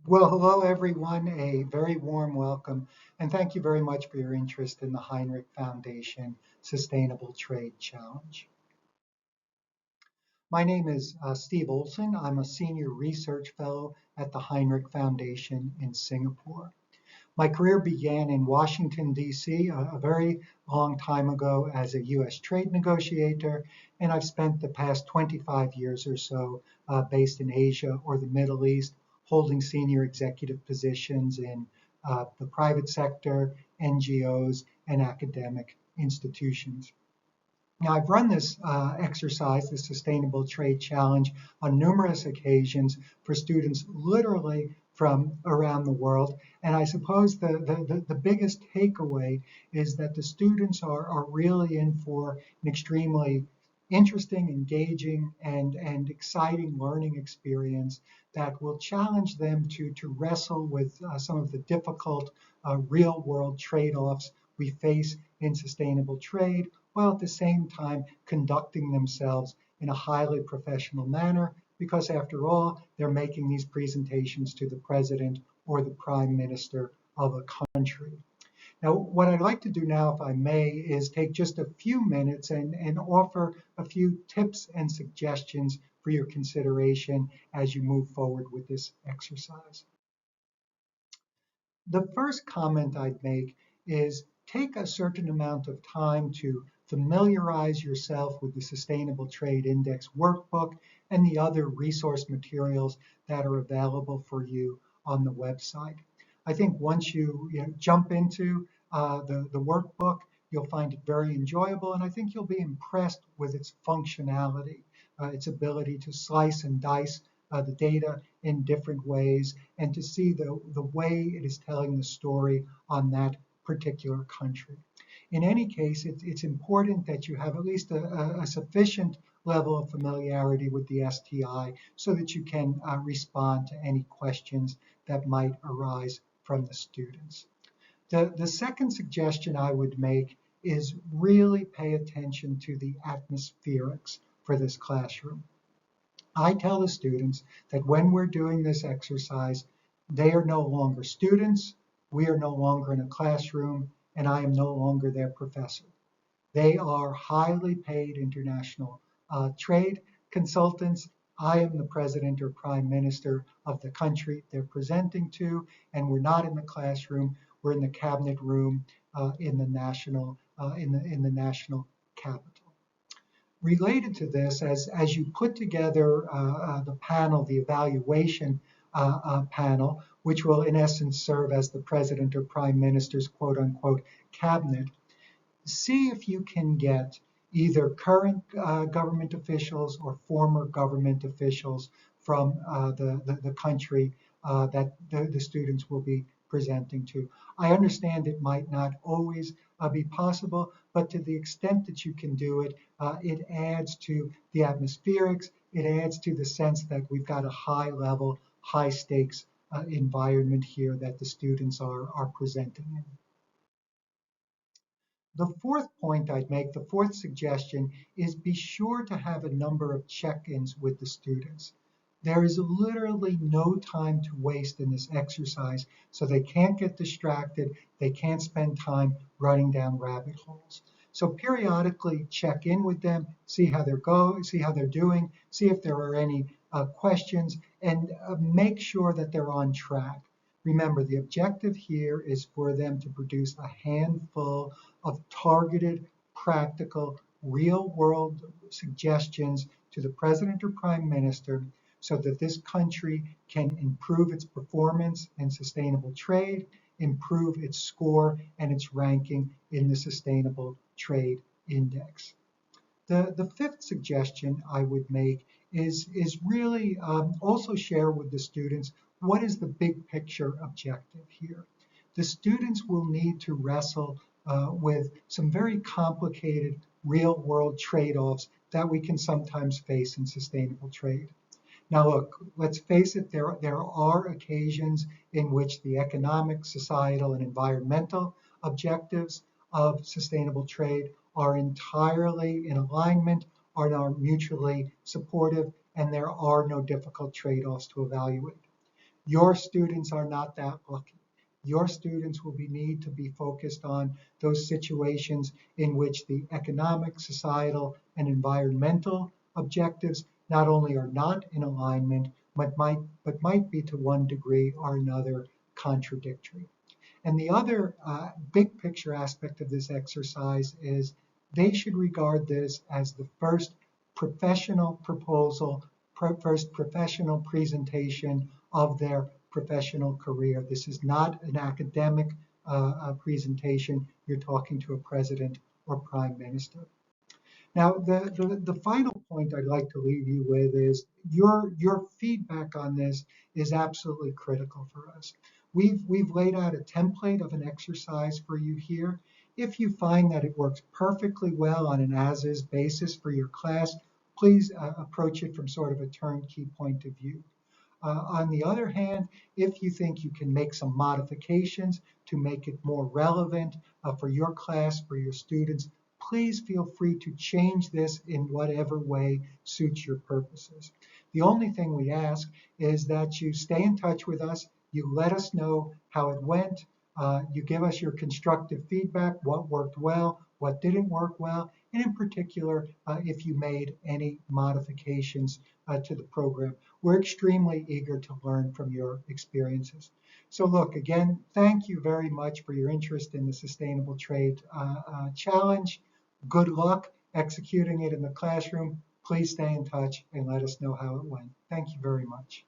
Well, hello everyone, a very warm welcome, and thank you very much for your interest in the Hinrich Foundation Sustainable Trade Challenge. My name is Steve Olson. I'm a senior research fellow at the Hinrich Foundation in Singapore. My career began in Washington, D.C. a very long time ago as a U.S. trade negotiator, and I've spent the past 25 years or so based in Asia or the Middle East, holding senior executive positions in the private sector, NGOs, and academic institutions. Now, I've run this exercise, the Sustainable Trade Challenge, on numerous occasions for students literally from around the world. And I suppose the biggest takeaway is that the students are really in for an extremely interesting, engaging, and exciting learning experience that will challenge them to wrestle with some of the difficult real world trade-offs we face in sustainable trade, while at the same time conducting themselves in a highly professional manner, because after all, they're making these presentations to the president or the prime minister of a country. Now, what I'd like to do now, if I may, is take just a few minutes and offer a few tips and suggestions for your consideration as you move forward with this exercise. The first comment I'd make is take a certain amount of time to familiarize yourself with the Sustainable Trade Index workbook and the other resource materials that are available for you on the website. I think once you jump into the workbook, you'll find it very enjoyable, and I think you'll be impressed with its functionality, its ability to slice and dice the data in different ways, and to see the way it is telling the story on that particular country. In any case, it's important that you have at least a sufficient level of familiarity with the STI so that you can respond to any questions that might arise from the students. The second suggestion I would make is really pay attention to the atmospherics for this classroom. I tell the students that when we're doing this exercise, they are no longer students, we are no longer in a classroom, and I am no longer their professor. They are highly paid international trade consultants. I am the president or prime minister of the country they're presenting to, and we're not in the classroom. We're in the cabinet room in the national capital. Related to this, as you put together the panel, the evaluation panel, which will in essence serve as the president or prime minister's quote unquote cabinet, see if you can get either current government officials or former government officials from the country that the students will be presenting to. I understand it might not always be possible, but to the extent that you can do it, it adds to the atmospherics, it adds to the sense that we've got a high level, high stakes environment here that the students are presenting in. The fourth point I'd make, the fourth suggestion, is be sure to have a number of check-ins with the students. There is literally no time to waste in this exercise, so they can't get distracted, they can't spend time running down rabbit holes. So periodically check in with them, see how they're doing, see if there are any questions, and make sure that they're on track. Remember, the objective here is for them to produce a handful of targeted, practical, real-world suggestions to the president or prime minister so that this country can improve its performance in sustainable trade, improve its score and its ranking in the Sustainable Trade Index. The fifth suggestion I would make is really also share with the students what is the big picture objective here. The students will need to wrestle with some very complicated real world trade-offs that we can sometimes face in sustainable trade. Now look, let's face it, there are occasions in which the economic, societal, and environmental objectives of sustainable trade are entirely in alignment, are mutually supportive, and there are no difficult trade-offs to evaluate. Your students are not that lucky. Your students will need to be focused on those situations in which the economic, societal, and environmental objectives not only are not in alignment, but might be to one degree or another contradictory. And the other big picture aspect of this exercise is they should regard this as the first professional proposal, first professional presentation of their professional career. This is not an academic presentation. You're talking to a president or prime minister. Now, the final point I'd like to leave you with is your feedback on this is absolutely critical for us. We've laid out a template of an exercise for you here. If you find that it works perfectly well on an as-is basis for your class, please approach it from sort of a turnkey point of view. On the other hand, if you think you can make some modifications to make it more relevant for your class, for your students, please feel free to change this in whatever way suits your purposes. The only thing we ask is that you stay in touch with us, you let us know how it went, you give us your constructive feedback, what worked well, what didn't work well, and in particular, if you made any modifications to the program. We're extremely eager to learn from your experiences. So look, again, thank you very much for your interest in the Sustainable Trade Challenge. Good luck executing it in the classroom. Please stay in touch and let us know how it went. Thank you very much.